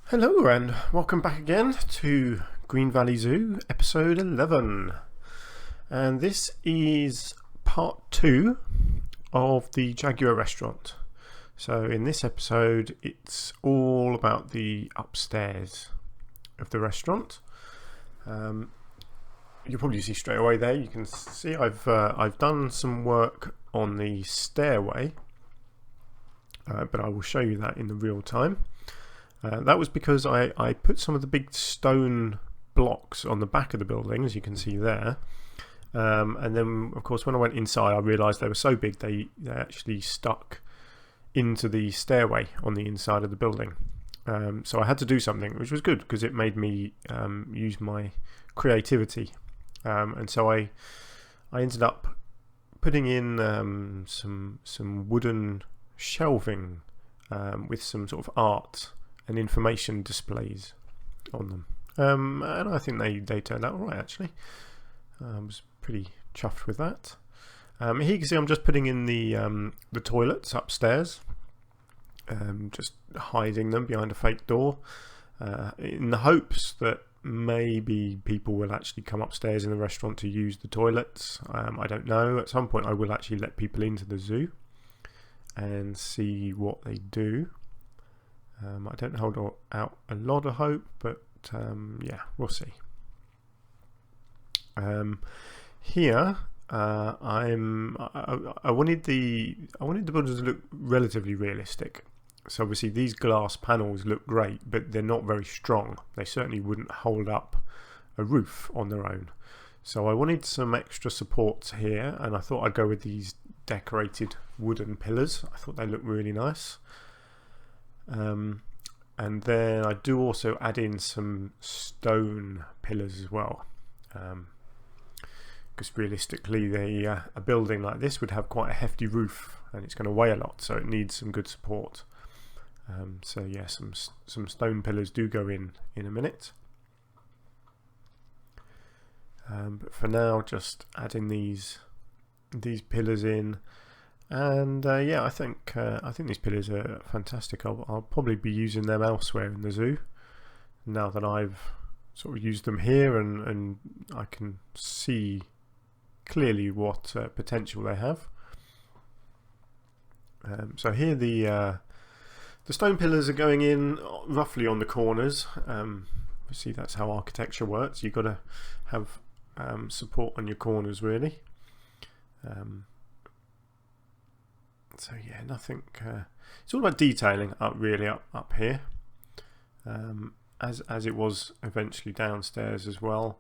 Hello and welcome back again to Green Valley Zoo episode 11, and this is part 2 of the Jaguar restaurant. So in this episode it's all about the upstairs of the restaurant. You'll probably see straight away there, you can see I've done some work on the stairway, but I will show you that in the real time. That was because I put some of the big stone blocks on the back of the building, as you can see there, and then of course when I went inside I realised they were so big they actually stuck into the stairway on the inside of the building. So I had to do something, which was good because it made me use my creativity, and so I ended up putting in some wooden shelving with some sort of art and information displays on them, and I think they turned out alright actually. I was pretty chuffed with that. Here you can see I'm just putting in the toilets upstairs, just hiding them behind a fake door, in the hopes that maybe people will actually come upstairs in the restaurant to use the toilets. I don't know, at some point I will actually let people into the zoo and see what they do. I don't hold out a lot of hope, but yeah, we'll see. Here, I wanted the buildings to look relatively realistic. So obviously these glass panels look great, but they're not very strong. They certainly wouldn't hold up a roof on their own. So I wanted some extra supports here, and I thought I'd go with these decorated wooden pillars. I thought they looked really nice. And then I do also add in some stone pillars as well, because realistically a building like this would have quite a hefty roof and it's going to weigh a lot, so it needs some good support. So yeah, some stone pillars do go in a minute, but for now just adding these pillars in. And yeah, I think these pillars are fantastic. I'll probably be using them elsewhere in the zoo now that I've sort of used them here, and I can see clearly what potential they have. So here the stone pillars are going in roughly on the corners. See, that's how architecture works. You've got to have support on your corners really. So yeah, nothing. It's all about detailing up here, as it was eventually downstairs as well.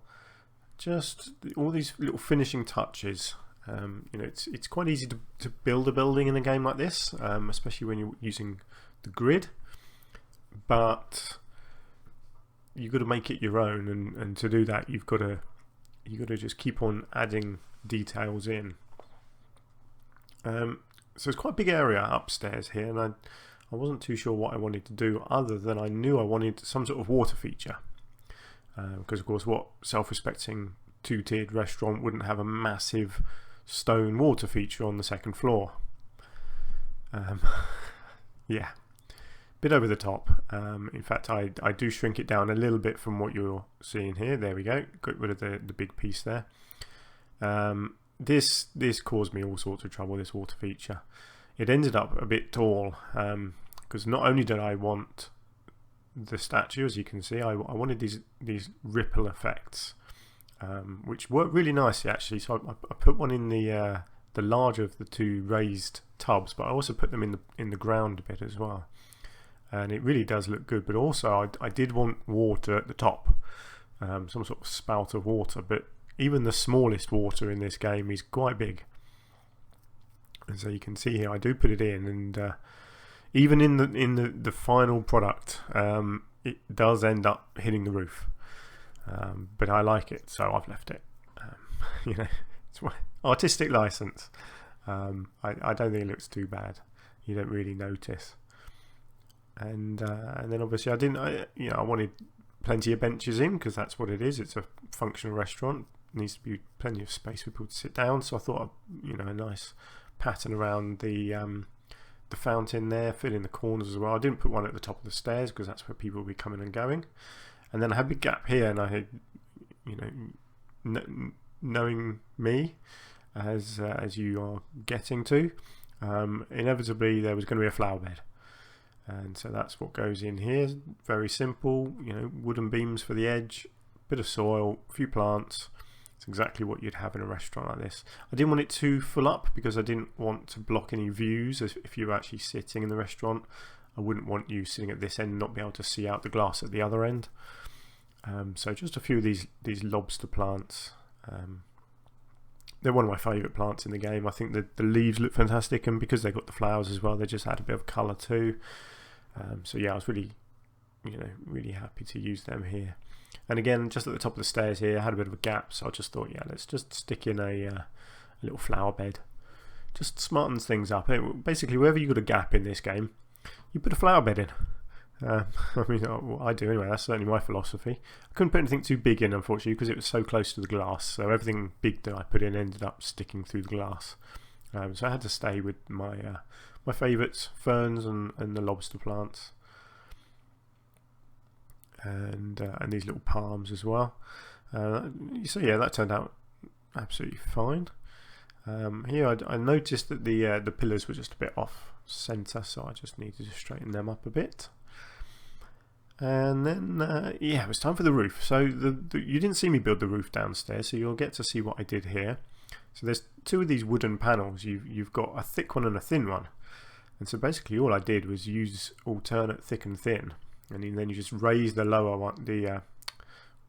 Just all these little finishing touches. You know, it's quite easy to build a building in a game like this, especially when you're using the grid. But you've got to make it your own, and to do that, you've got to just keep on adding details in. So it's quite a big area upstairs here, and I wasn't too sure what I wanted to do, other than I knew I wanted some sort of water feature, because of course what self-respecting two-tiered restaurant wouldn't have a massive stone water feature on the second floor? Yeah, bit over the top. In fact, I do shrink it down a little bit from what you're seeing here. There we go, got rid of the big piece there. This caused me all sorts of trouble, this water feature. It ended up a bit tall, because not only did I want the statue, as you can see, I wanted these ripple effects, which work really nicely actually. So I put one in the larger of the two raised tubs, but I also put them in the ground a bit as well, and it really does look good. But also I did want water at the top, some sort of spout of water, but even the smallest water in this game is quite big. And so you can see here I do put it in, and even in the final product, it does end up hitting the roof. But I like it, so I've left it. You know, it's my artistic license. I don't think it looks too bad. You don't really notice. And then obviously I wanted plenty of benches in, because that's what it is. It's a functional restaurant. Needs to be plenty of space for people to sit down. So I thought, a nice pattern around the the fountain there, fill in the corners as well. I didn't put one at the top of the stairs because that's where people will be coming and going. And then I had a big gap here, and I had, you know, knowing me as you are getting to, inevitably there was going to be a flower bed. And so that's what goes in here. Very simple, you know, wooden beams for the edge, bit of soil, a few plants. It's exactly what you'd have in a restaurant like this. I didn't want it too full up because I didn't want to block any views. If you were actually sitting in the restaurant, I wouldn't want you sitting at this end and not be able to see out the glass at the other end. So just a few of these lobster plants. They're one of my favourite plants in the game. I think the leaves look fantastic, and because they got the flowers as well, they just add a bit of colour too. So yeah, I was really, you know, really happy to use them here. And again, just at the top of the stairs here, I had a bit of a gap, so I just thought, yeah, let's just stick in a little flower bed. Just smartens things up. Basically, wherever you've got a gap in this game, you put a flower bed in. I mean, what I do anyway, that's certainly my philosophy. I couldn't put anything too big in, unfortunately, because it was so close to the glass, so everything big that I put in ended up sticking through the glass. So I had to stay with my my favourites, ferns and the lobster plants. And these little palms as well. So yeah, that turned out absolutely fine. Here I noticed that the pillars were just a bit off centre, so I just needed to straighten them up a bit. And then yeah, it was time for the roof. So you didn't see me build the roof downstairs, so you'll get to see what I did here. So there's two of these wooden panels. You've got a thick one and a thin one. And so basically all I did was use alternate thick and thin. And then you just raise the lower one,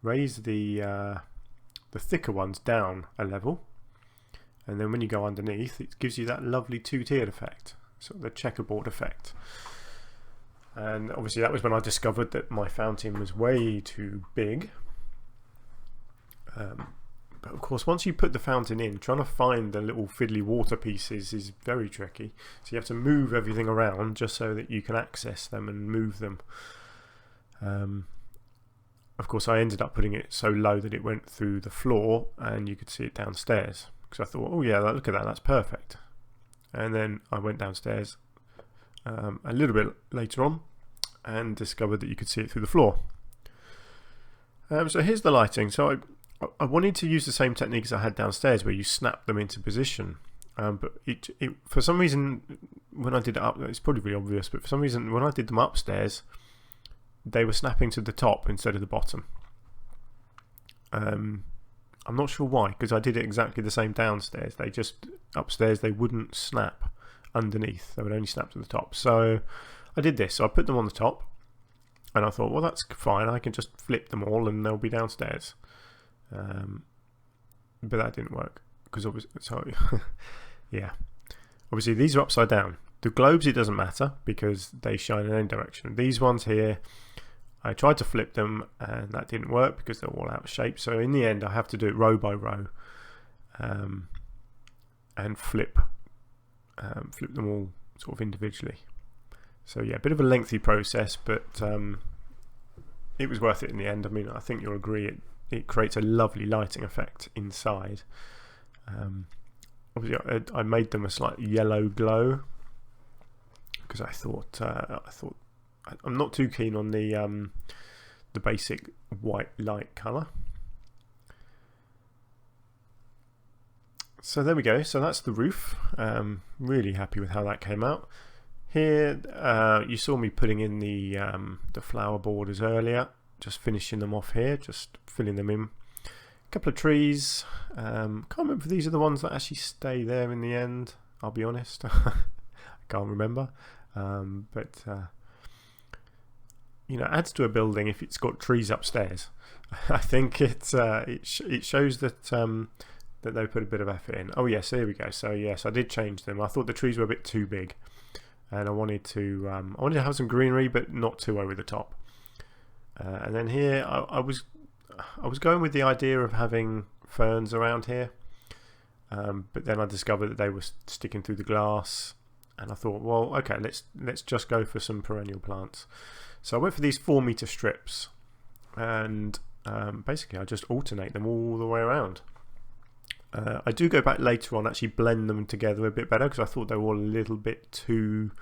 raise the thicker ones down a level, and then when you go underneath, it gives you that lovely two-tiered effect, sort of the checkerboard effect. And obviously that was when I discovered that my fountain was way too big. But of course, once you put the fountain in, trying to find the little fiddly water pieces is very tricky. So you have to move everything around just so that you can access them and move them. Of course, I ended up putting it so low that it went through the floor and you could see it downstairs, because I thought, oh yeah, look at that, that's perfect. And then I went downstairs a little bit later on and discovered that you could see it through the floor. So here's the lighting. So I wanted to use the same techniques I had downstairs, where you snap them into position. But it for some reason, when I did it up, it's probably really obvious, but for some reason when I did them upstairs, they were snapping to the top instead of the bottom. I'm not sure why, because I did it exactly the same downstairs. They just, upstairs, they wouldn't snap underneath. They would only snap to the top. So I did this. So I put them on the top, and I thought, well, that's fine. I can just flip them all and they'll be downstairs. But that didn't work, because obviously, so yeah. Obviously, these are upside down. The globes, it doesn't matter because they shine in any direction. These ones here, I tried to flip them and that didn't work because they're all out of shape. So in the end, I have to do it row by row, and flip them all sort of individually. So yeah, a bit of a lengthy process, but it was worth it in the end. I mean, I think you'll agree it creates a lovely lighting effect inside. Obviously, I made them a slight yellow glow, because I thought I'm not too keen on the basic white light colour. So there we go. So that's the roof. Really happy with how that came out. Here you saw me putting in the flower borders earlier. Just finishing them off here, just filling them in. A couple of trees. Can't remember if these are the ones that actually stay there in the end. I'll be honest. I can't remember. But you know, it adds to a building if it's got trees upstairs. I think it shows that that they put a bit of effort in. Oh yes, here we go. So yes, I did change them. I thought the trees were a bit too big, and I wanted to have some greenery, but not too over the top. And then here, I was going with the idea of having ferns around here, but then I discovered that they were sticking through the glass. And I thought, well, okay, let's just go for some perennial plants. So I went for these 4-meter strips, and basically I just alternate them all the way around. I do go back later on, actually blend them together a bit better, because I thought they were all a little bit too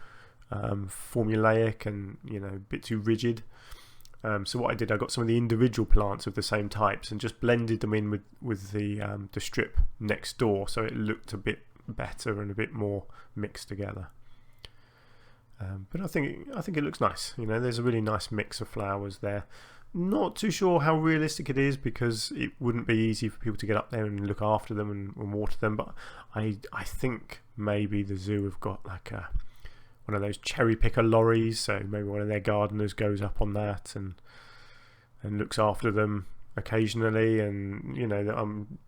formulaic and a bit too rigid. So what I did, I got some of the individual plants of the same types and just blended them in with the strip next door, so it looked a bit better and a bit more mixed together. But I think it looks nice. There's a really nice mix of flowers there. Not too sure how realistic it is, because it wouldn't be easy for people to get up there and look after them and water them. But I think maybe the zoo have got like one of those cherry picker lorries, so maybe one of their gardeners goes up on that and looks after them occasionally. And I'm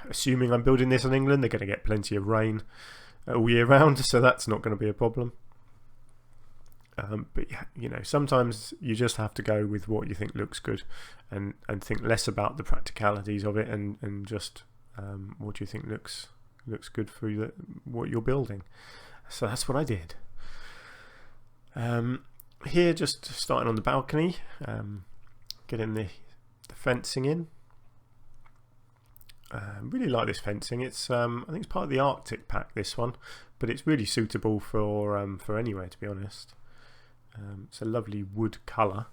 assuming I'm building this in England, they're going to get plenty of rain all year round, so that's not going to be a problem. But sometimes you just have to go with what you think looks good, and think less about the practicalities of it, and just what you think looks good for what you're building. So that's what I did. Here, just starting on the balcony, getting the fencing in. Really like this fencing. It's I think it's part of the Arctic pack, this one, but it's really suitable for anywhere, to be honest. It's a lovely wood colour,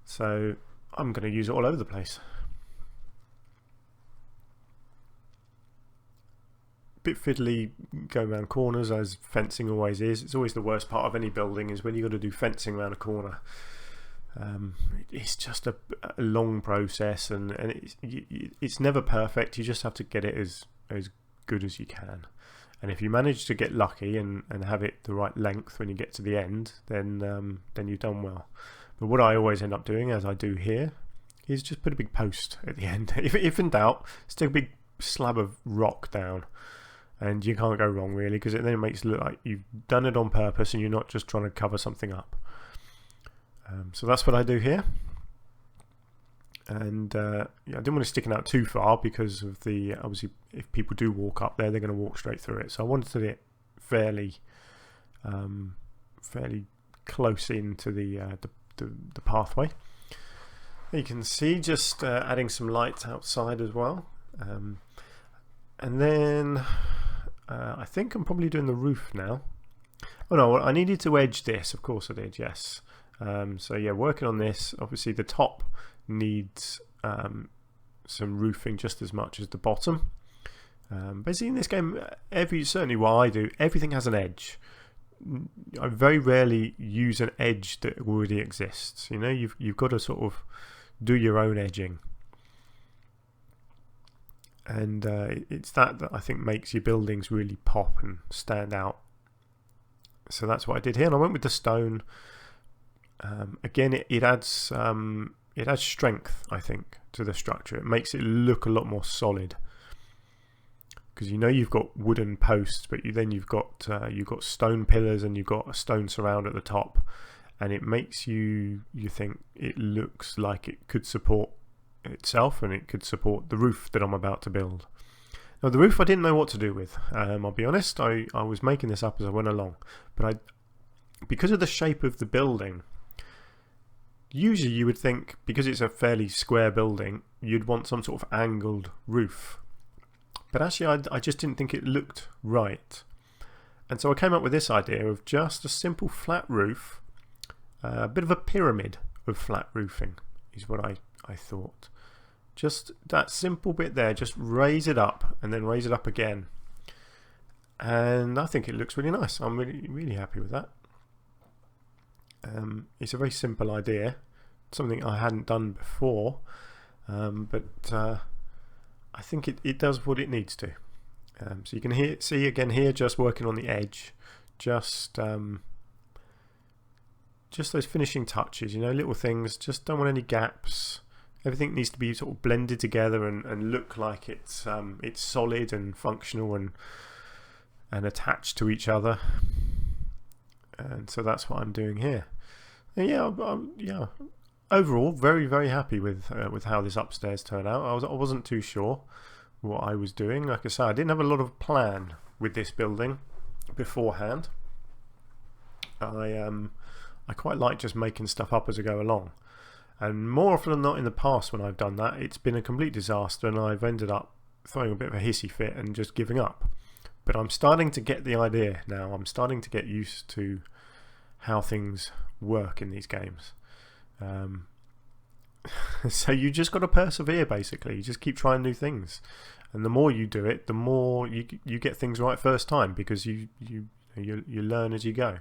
so I'm going to use it all over the place. Bit fiddly going around corners, as fencing always is. It's always the worst part of any building, is when you've got to do fencing around a corner. It's just a long process, and it's never perfect. You just have to get it as good as you can. And if you manage to get lucky and have it the right length when you get to the end, then you've done well. But what I always end up doing, as I do here, is just put a big post at the end. If in doubt, stick a big slab of rock down, and you can't go wrong, really, because it then makes it look like you've done it on purpose and you're not just trying to cover something up. So that's what I do here. And I didn't want to stick it out too far, because of the obviously if people do walk up there, they're going to walk straight through it. So I wanted it fairly close into the pathway. You can see just adding some lights outside as well, and then I think I'm probably doing the roof now. Oh no, I needed to edge this. Of course I did. Yes. So yeah, working on this. Obviously the top needs some roofing just as much as the bottom. Basically in this game, certainly what I do, everything has an edge. I very rarely use an edge that already exists. You've got to sort of do your own edging, and it's that I think makes your buildings really pop and stand out. So that's what I did here, and I went with the stone. Again, it adds strength, I think, to the structure. It makes it look a lot more solid, because you've got wooden posts, but you've got stone pillars, and you've got a stone surround at the top, and it makes you think it looks like it could support itself, and it could support the roof that I'm about to build. Now the roof I didn't know what to do with. I'll be honest, I was making this up as I went along, but because of the shape of the building, usually you would think, because it's a fairly square building, you'd want some sort of angled roof. But actually I just didn't think it looked right. And so I came up with this idea of just a simple flat roof, a bit of a pyramid of flat roofing is what I thought. Just that simple bit there, just raise it up and then raise it up again. And I think it looks really nice. I'm really, really happy with that. It's a very simple idea, something I hadn't done before, but I think it does what it needs to. So you can see again here, just working on the edge, just those finishing touches, little things. Just don't want any gaps. Everything needs to be sort of blended together and look like it's solid and functional and attached to each other. And so that's what I'm doing here. And yeah. Overall, very, very happy with how this upstairs turned out. I wasn't too sure what I was doing. Like I said, I didn't have a lot of plan with this building beforehand. I quite like just making stuff up as I go along. And more often than not in the past when I've done that, it's been a complete disaster, and I've ended up throwing a bit of a hissy fit and just giving up. But I'm starting to get the idea now. I'm starting to get used to how things work in these games. So you just got to persevere, basically. You just keep trying new things, and the more you do it, the more you get things right first time, because you learn as you go.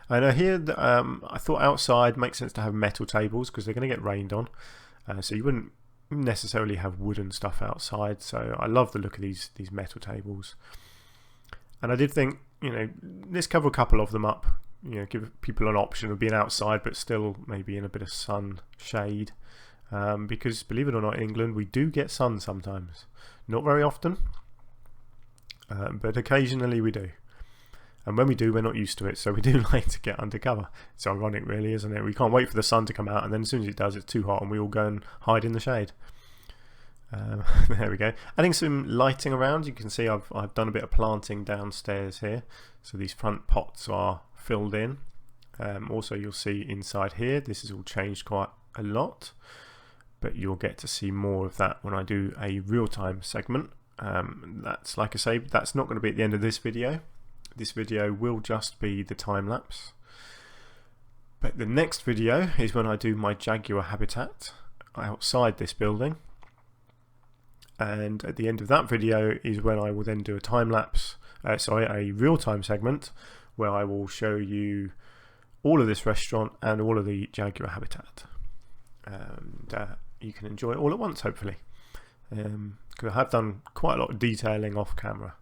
And here I thought outside makes sense to have metal tables because they're going to get rained on, so you wouldn't necessarily have wooden stuff outside. So I love the look of these metal tables, and I did think, let's cover a couple of them up, give people an option of being outside but still maybe in a bit of sun shade, because believe it or not, in England we do get sun sometimes. Not very often, but occasionally we do. And when we do, we're not used to it, so we do like to get under cover. It's ironic, really, isn't it? We can't wait for the sun to come out, and then as soon as it does, it's too hot, and we all go and hide in the shade. There we go. Adding some lighting around. You can see I've done a bit of planting downstairs here, so these front pots are filled in. Also, you'll see inside here, this is all changed quite a lot, but you'll get to see more of that when I do a real-time segment. That's, like I say, that's not going to be at the end of this video. This video will just be the time lapse, but the next video is when I do my Jaguar habitat outside this building, and at the end of that video is when I will then do a time lapse, a real-time segment where I will show you all of this restaurant and all of the Jaguar habitat, and you can enjoy it all at once, hopefully, because I have done quite a lot of detailing off camera.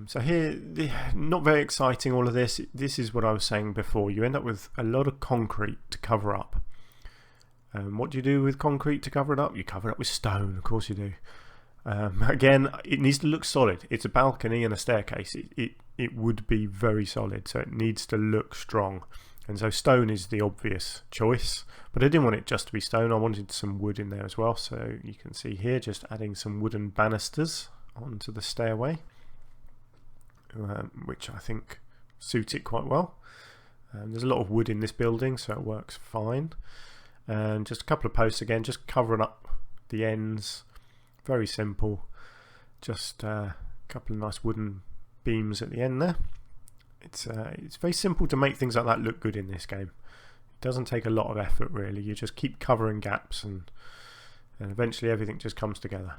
So here, not very exciting, all of this. This is what I was saying before. You end up with a lot of concrete to cover up. What do you do with concrete to cover it up? You cover it up with stone, of course you do. Again, it needs to look solid. It's a balcony and a staircase. It would be very solid, so it needs to look strong. And so stone is the obvious choice, but I didn't want it just to be stone. I wanted some wood in there as well. So you can see here, just adding some wooden banisters onto the stairway, which I think suits it quite well. There's a lot of wood in this building, so it works fine. And just a couple of posts again, just covering up the ends. Very simple. Just a couple of nice wooden beams at the end there. It's very simple to make things like that look good in this game. It doesn't take a lot of effort, really. You just keep covering gaps, and eventually everything just comes together.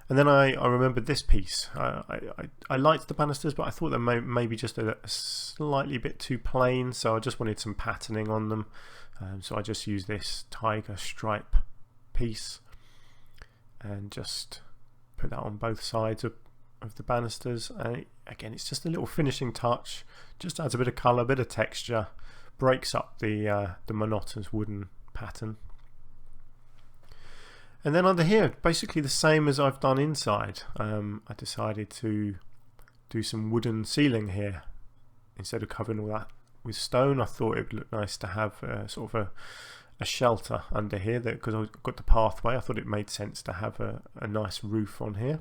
And then I remembered this piece. I liked the banisters, but I thought they maybe just a slightly bit too plain, so I just wanted some patterning on them. So I just used this tiger stripe piece and just put that on both sides of the banisters. And again, it's just a little finishing touch, just adds a bit of colour, a bit of texture, breaks up the monotonous wooden pattern. And then under here, basically the same as I've done inside. I decided to do some wooden ceiling here instead of covering all that with stone. I thought it would look nice to have sort of a shelter under here, because I've got the pathway. I thought it made sense to have a nice roof on here.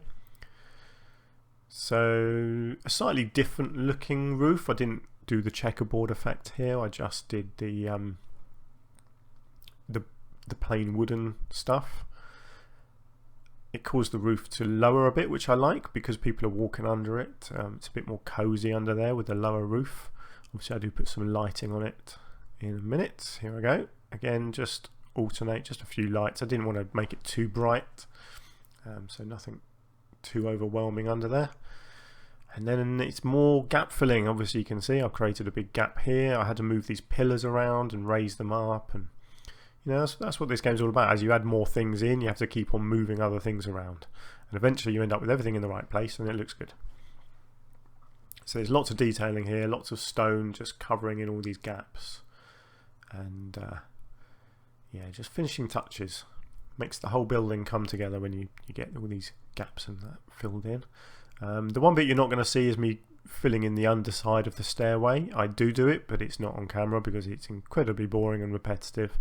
So a slightly different looking roof. I didn't do the checkerboard effect here. I just did the plain wooden stuff. It caused the roof to lower a bit, which I like because people are walking under it. It's a bit more cozy under there with the lower roof. Obviously I do put some lighting on it in a minute. Here I go. Again, just alternate just a few lights. I didn't want to make it too bright, so nothing too overwhelming under there. And then it's more gap filling. Obviously you can see I've created a big gap here. I had to move these pillars around and raise them up, and that's what this game's all about. As you add more things in, you have to keep on moving other things around, and eventually you end up with everything in the right place and it looks good. So there's lots of detailing here, lots of stone just covering in all these gaps, and yeah, just finishing touches. Makes the whole building come together when you get all these gaps and that filled in. The one bit you're not going to see is me filling in the underside of the stairway. I do it, but it's not on camera because it's incredibly boring and repetitive.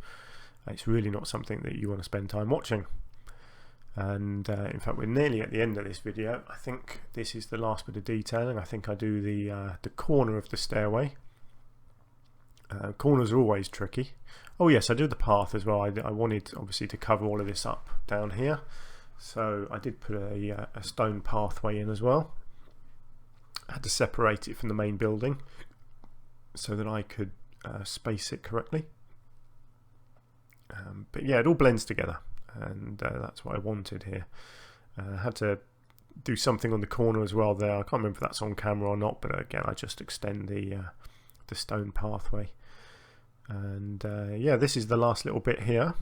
It's really not something that you want to spend time watching. And in fact, we're nearly at the end of this video. I think this is the last bit of detailing. I think I do the corner of the stairway. Corners are always tricky. Oh yes, I do the path as well. I wanted obviously to cover all of this up down here, so I did put a stone pathway in as well. I had to separate it from the main building so that I could space it correctly. But yeah, it all blends together, and that's what I wanted here. I had to do something on the corner as well there. I can't remember if that's on camera or not, but again, I just extend the stone pathway. And yeah, this is the last little bit here.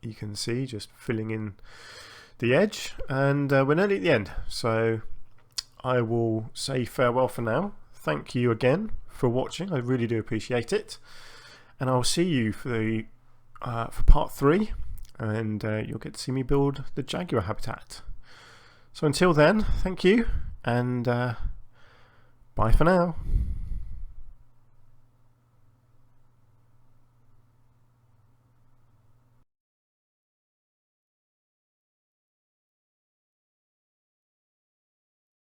You can see just filling in the edge, and we're nearly at the end. So I will say farewell for now. Thank you again for watching. I really do appreciate it, and I'll see you for the for part 3, and you'll get to see me build the Jaguar habitat. So until then, thank you, and bye for now.